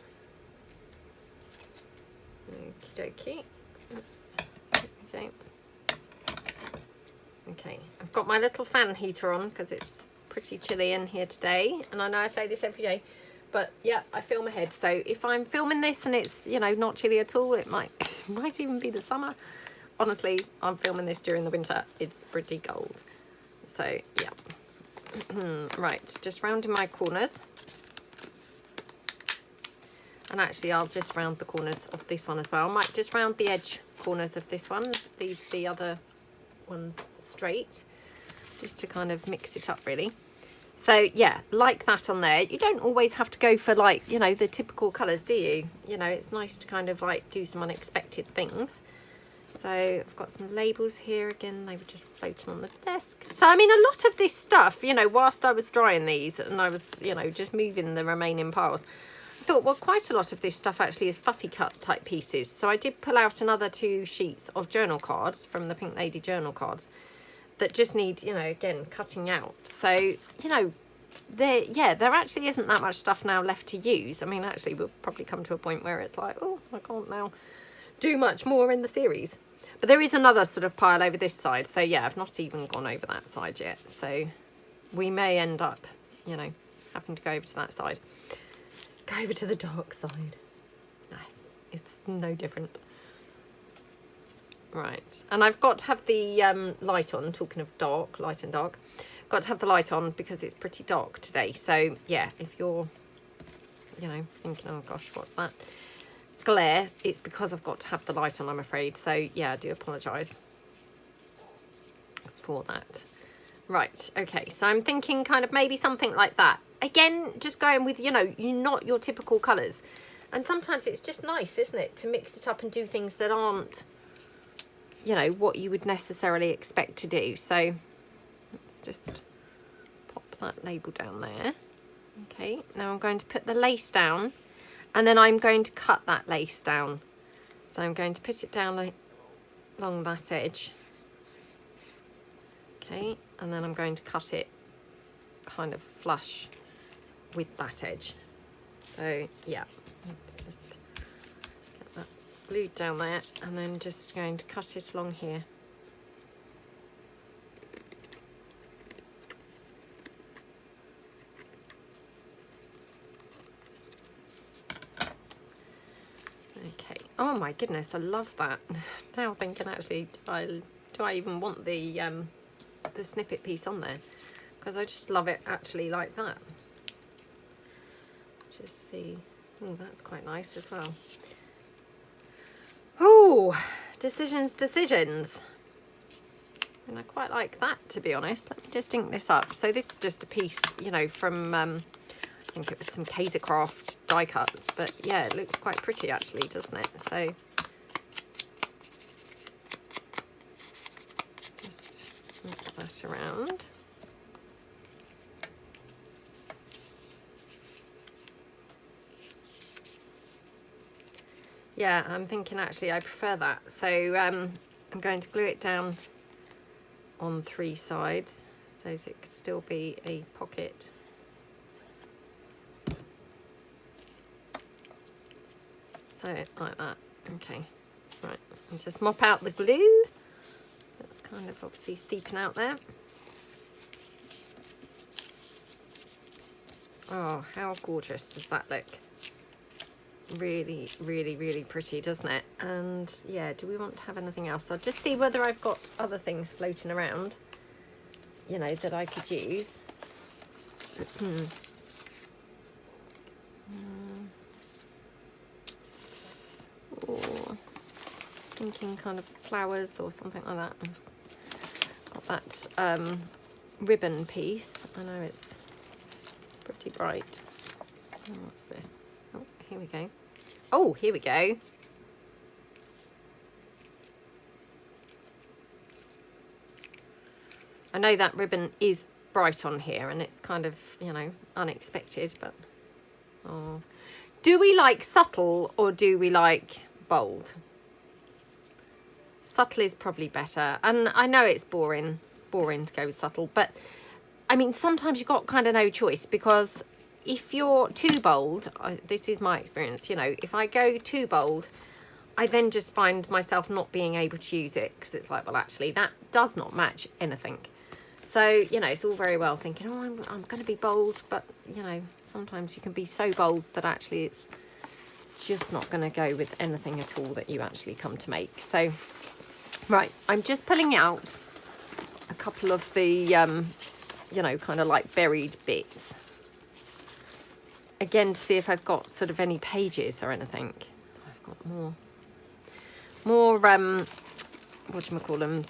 Okie dokie. Oops. Okay. Okay, I've got my little fan heater on because it's pretty chilly in here today, and I know I say this every day, but yeah, I film ahead, so if I'm filming this and it's, you know, not chilly at all, it might even be the summer. Honestly, I'm filming this during the winter. It's pretty cold. So yeah. Right, just rounding my corners, and actually I'll just round the corners of this one as well. I might just round the edge corners of this one, leave the other ones straight, just to kind of mix it up really. So yeah, like that on there. You don't always have to go for, like, you know, the typical colours, do you? You know, it's nice to kind of like do some unexpected things. So I've got some labels here again. They were just floating on the desk. So I mean, a lot of this stuff, you know, whilst I was drying these and I was, you know, just moving the remaining piles, I thought, well, quite a lot of this stuff actually is fussy cut type pieces. So I did pull out another 2 sheets of journal cards from the Pink Lady journal that just need, you know, again, cutting out. So, you know, there actually isn't that much stuff now left to use. I mean, actually, we'll probably come to a point where it's like, oh, I can't now do much more in the series. But there is another sort of pile over this side. So yeah, I've not even gone over that side yet. So we may end up, you know, having to go over to that side. Go over to the dark side. Nice. It's no different. Right. And I've got to have the light on. Talking of dark, light and dark. Got to have the light on because it's pretty dark today. So yeah, if you're, you know, thinking, oh gosh, what's that? Glare, it's because I've got to have the light on, I'm afraid. So yeah, I do apologise for that. Right, okay, so I'm thinking kind of maybe something like that. Again, just going with, you know, not your typical colours. And sometimes it's just nice, isn't it, to mix it up and do things that aren't, you know, what you would necessarily expect to do. So let's just pop that label down there. Okay, now I'm going to put the lace down. And then I'm going to cut that lace down. So I'm going to put it down along that edge. Okay, and then I'm going to cut it kind of flush with that edge. So yeah, let's just get that glued down there, and then just going to cut it along here. Okay. Oh my goodness, I love that. Now thinking, actually, do I even want the snippet piece on there? Because I just love it actually like that. Just see. Oh, that's quite nice as well. Oh, decisions. And I quite like that, to be honest. Let me just ink this up. So this is just a piece, you know, from I think it was some Kaisercraft die cuts, but yeah, it looks quite pretty actually, doesn't it? So let's just move that around. Yeah, I'm thinking actually I prefer that. So I'm going to glue it down on 3 sides so it could still be a pocket. So like that. Okay, right, and just mop out the glue that's kind of obviously seeping out there. Oh, how gorgeous does that look? Really, really, really pretty, doesn't it? And yeah, do we want to have anything else? I'll just see whether I've got other things floating around, you know, that I could use. Oh, thinking kind of flowers or something like that. Got that ribbon piece. I know it's pretty bright. Oh, what's this? Oh, here we go. Oh, here we go. I know that ribbon is bright on here and it's kind of, you know, unexpected, but oh. Do we like subtle or do we like bold? Subtle is probably better. And I know it's boring to go with subtle, but I mean, sometimes you've got kind of no choice, because if you're too bold, this is my experience, you know, if I go too bold, I then just find myself not being able to use it, because it's like, well, actually, that does not match anything. So, you know, it's all very well thinking, oh, I'm going to be bold, but, you know, sometimes you can be so bold that actually it's just not going to go with anything at all that you actually come to make. So, right, I'm just pulling out a couple of the, you know, kind of like buried bits. Again, to see if I've got sort of any pages or anything. I've got more, whatchamacallem,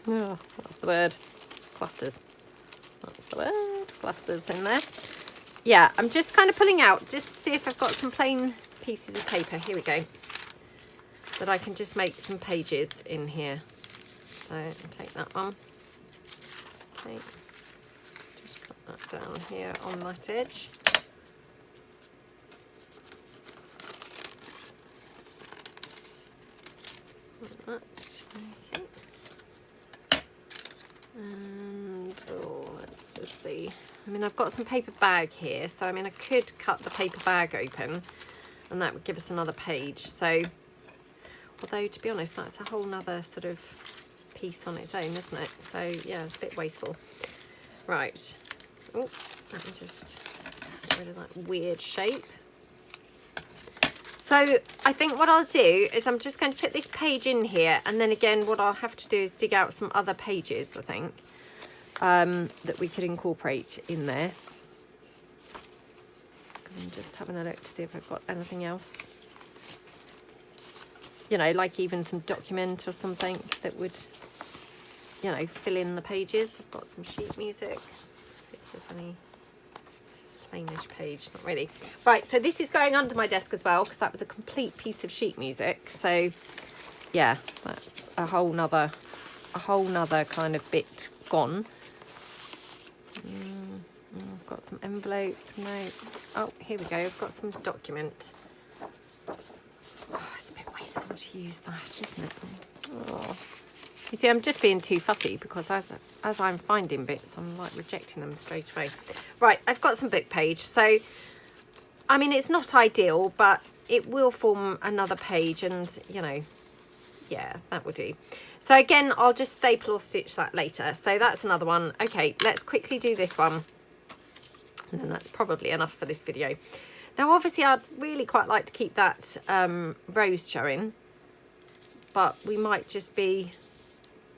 oh, what's the word? Clusters. That's the word, clusters in there. Yeah, I'm just kind of pulling out just to see if I've got some plain pieces of paper. Here we go. That I can just make some pages in here. So I'll take that one. Okay. Just cut that down here on that edge. Like that. Okay. And oh, let's just see. I mean, I've got some paper bag here, so I mean, I could cut the paper bag open and that would give us another page. So, although to be honest, that's a whole nother sort of piece on its own, isn't it? So yeah, it's a bit wasteful. Right. Oh, let me just get rid of that weird shape. So I think what I'll do is I'm just going to put this page in here, and then again what I'll have to do is dig out some other pages, I think, that we could incorporate in there. I'm just having a look to see if I've got anything else. You know, like even some document or something that would, you know, fill in the pages. I've got some sheet music. Let's see if there's any plainish page, not really. Right, so this is going under my desk as well, because that was a complete piece of sheet music. So yeah, that's a whole nother kind of bit gone. I've got some envelope, no, oh, here we go, I've got some document. Oh, it's a bit wasteful to use that, isn't it? Oh. You see, I'm just being too fussy, because as I'm finding bits, I'm like rejecting them straight away. Right, I've got some book page. So, I mean, it's not ideal, but it will form another page, and, you know, yeah, that will do. So again, I'll just staple or stitch that later. So that's another one. Okay, let's quickly do this one. And then that's probably enough for this video. Now, obviously, I'd really quite like to keep that rose showing, but we might just be,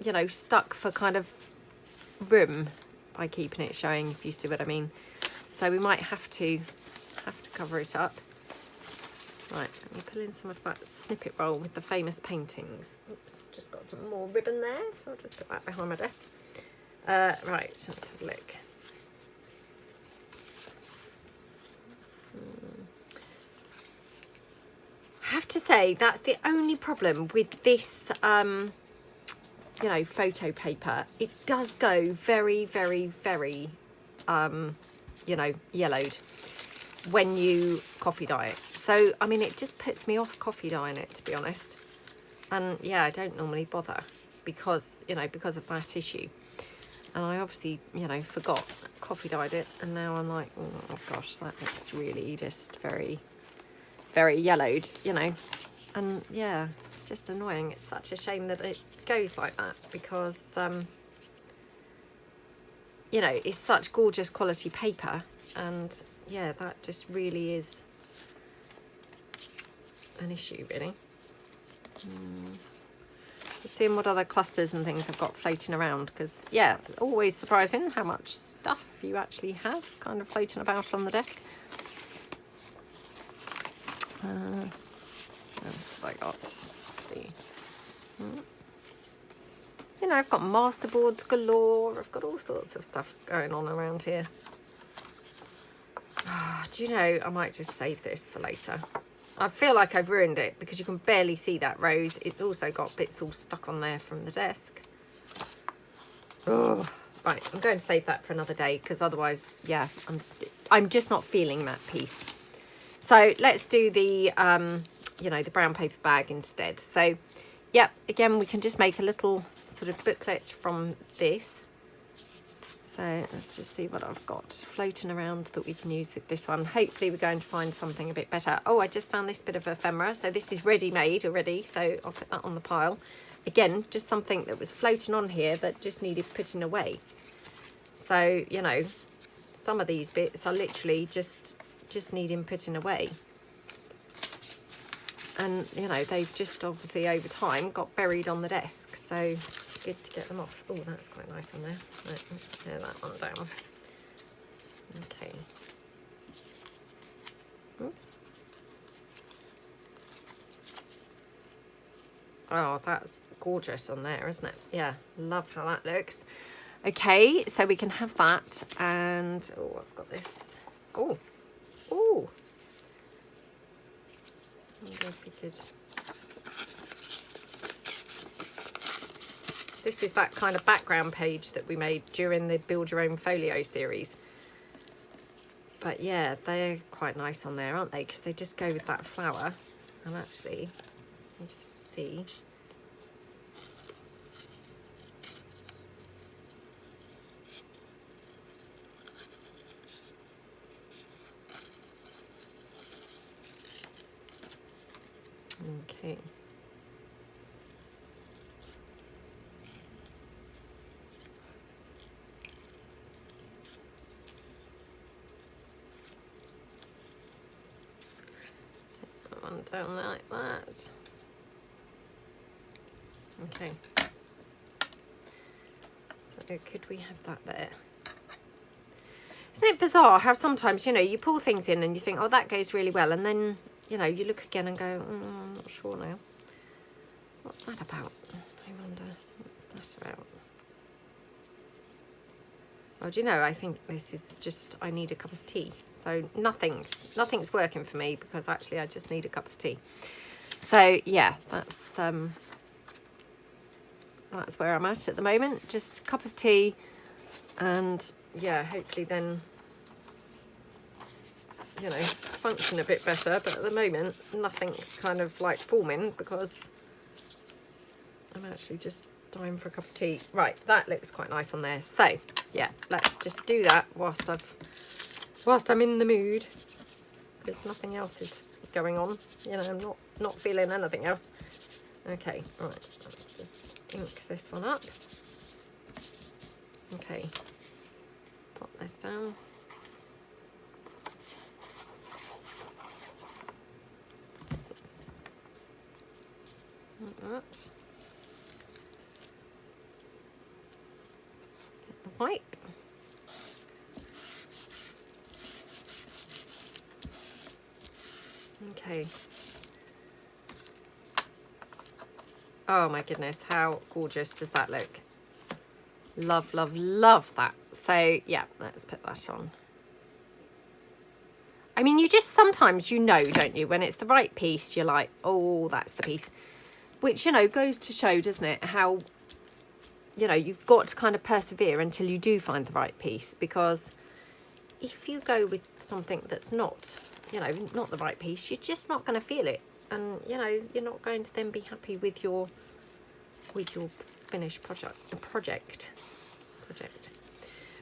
you know, stuck for kind of room by keeping it showing, if you see what I mean. So we might have to cover it up. Right, let me pull in some of that snippet roll with the famous paintings. Oops, just got some more ribbon there, so I'll just put that behind my desk. Right, let's have a look. I have to say that's the only problem with this, you know, photo paper. It does go very, very, very, you know, yellowed when you coffee dye it. So, I mean, it just puts me off coffee dyeing it, to be honest. And yeah, I don't normally bother because, you know, because of that issue. And I obviously, you know, forgot, coffee dyed it. And now I'm like, oh gosh, that looks really just very, very yellowed, you know. And yeah, it's just annoying. It's such a shame that it goes like that because, you know, it's such gorgeous quality paper. And yeah, that just really is an issue, really. Just seeing what other clusters and things I've got floating around, because yeah, always surprising how much stuff you actually have kind of floating about on the desk. What else have I got? Let's see. You know, I've got masterboards galore. I've got all sorts of stuff going on around here. Do you know, I might just save this for later. I feel like I've ruined it because you can barely see that rose. It's also got bits all stuck on there from the desk. Oh, right, I'm going to save that for another day because otherwise, yeah, I'm just not feeling that piece. So let's do the, you know, the brown paper bag instead. So, yeah, again, we can just make a little sort of booklet from this. So let's just see what I've got floating around that we can use with this one. Hopefully we're going to find something a bit better. Oh, I just found this bit of ephemera. So this is ready-made already. So I'll put that on the pile. Again, just something that was floating on here that just needed putting away. So, you know, some of these bits are literally just needing putting away. And, you know, they've just obviously over time got buried on the desk. So it's good to get them off. Oh, that's quite nice on there. Right, let's tear that one down. Okay. Oops. Oh, that's gorgeous on there, isn't it? Yeah, love how that looks. Okay, so we can have that. And, oh, I've got this. Oh, oh. I wonder if we could. This is that kind of background page that we made during the Build Your Own Folio series. But yeah, they're quite nice on there, aren't they? Because they just go with that flower. And actually, you just see. Okay. That one down like that. Okay. So could we have that there? Isn't it bizarre how sometimes, you know, you pull things in and you think, oh, that goes really well. And then, you know, you look again and go, I'm not sure now. What's that about? I wonder, what's that about? Oh, do you know, I think this is just, I need a cup of tea. So nothing's working for me because actually I just need a cup of tea. So yeah, that's where I'm at the moment. Just a cup of tea and yeah, hopefully then, you know, function a bit better. But at the moment, nothing's kind of like forming because I'm actually just dying for a cup of tea. Right, that looks quite nice on there. So yeah, let's just do that whilst I'm in the mood, because nothing else is going on. You know, I'm not feeling anything else. Okay, right, let's just ink this one up. Okay, pop this down. Like that. Get the wipe. Okay. Oh my goodness, how gorgeous does that look? Love, love, love that. So yeah, let's put that on. I mean, you just sometimes, you know, don't you, when it's the right piece, you're like, oh, that's the piece. Which, you know, goes to show, doesn't it, how, you know, you've got to kind of persevere until you do find the right piece. Because if you go with something that's not, you know, not the right piece, you're just not going to feel it. And, you know, you're not going to then be happy with your finished project.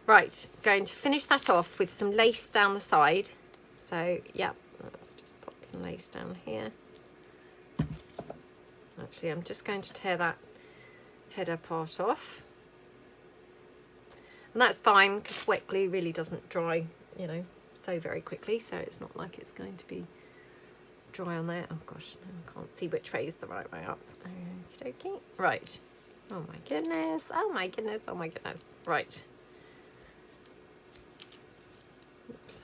Right, going to finish that off with some lace down the side. So, yeah, let's just pop some some lace down here. Actually, I'm just going to tear that header part off. And that's fine because wet glue really doesn't dry, you know, so very quickly. So it's not like it's going to be dry on there. Oh gosh, I can't see which way is the right way up. Okie dokie. Right. Oh my goodness. Oh my goodness. Oh my goodness. Right. Oops.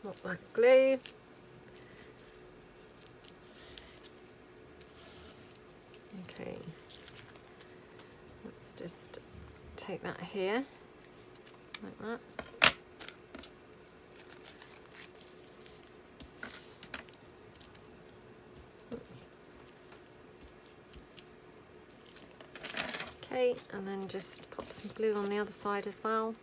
Not that glue. Okay, let's just take that here, like that. Oops. Okay, and then just pop some glue on the other side as well.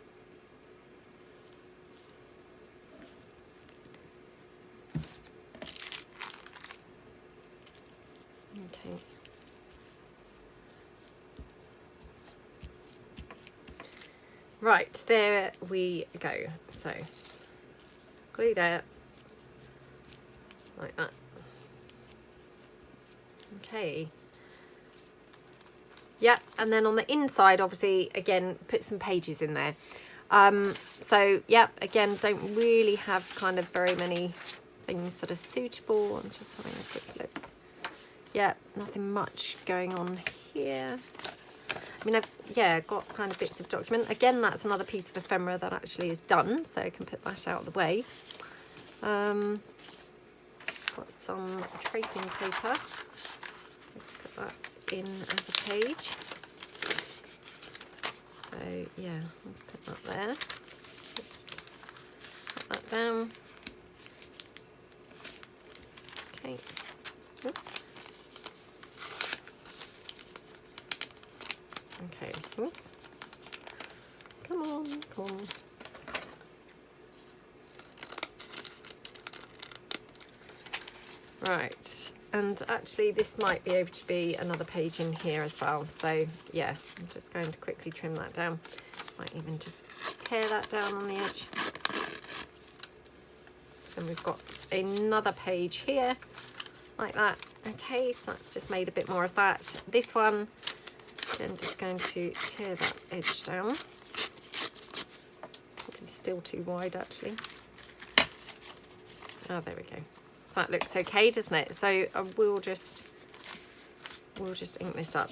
Okay. Right, there we go. So, glue there, like that. Okay. Yeah, and then on the inside, obviously, again, put some pages in there. So, yeah, again, don't really have kind of very many things that are suitable. I'm just having a quick look. Yeah, nothing much going on here. I mean, I've got kind of bits of document. Again, that's another piece of ephemera that actually is done, so I can put that out of the way. Got some tracing paper. Put that in as a page. So yeah, let's put that there. Just put that down. Okay. Oops. Okay, oops. Come on, come on. Right, and actually this might be able to be another page in here as well. So yeah, I'm just going to quickly trim that down. Might even just tear that down on the edge. And we've got another page here, like that. Okay, so that's just made a bit more of that. This one, I'm just going to tear that edge down. Probably still too wide actually. Oh, there we go. That looks okay, doesn't it? So we'll just ink this up.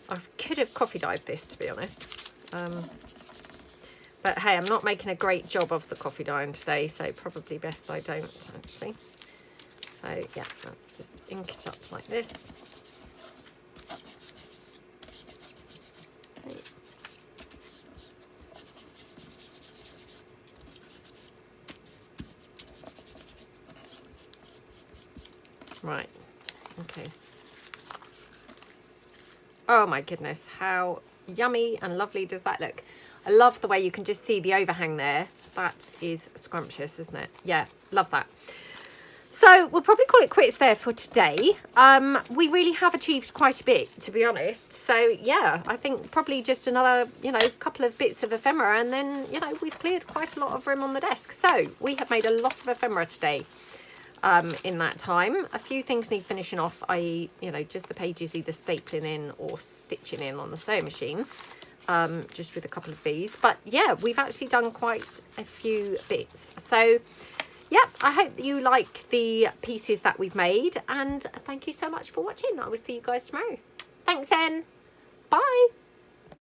I could have coffee dyed this, to be honest. But hey, I'm not making a great job of the coffee dyeing today, so probably best I don't actually. So yeah, let's just ink it up like this. Right, okay. Oh my goodness, how yummy and lovely does that look? I love the way you can just see the overhang there. That is scrumptious, isn't it? Yeah, love that. So we'll probably call it quits there for today. We really have achieved quite a bit, to be honest. So yeah, I think probably just another, couple of bits of ephemera, and then, we've cleared quite a lot of room on the desk. So we have made a lot of ephemera today. In that time, a few things need finishing off, i.e. just the pages either stapling in or stitching in on the sewing machine, just with a couple of these. But yeah, we've actually done quite a few bits. So yeah, I hope that you like the pieces that we've made, and thank you so much for watching. I will see you guys tomorrow. Thanks then. Bye.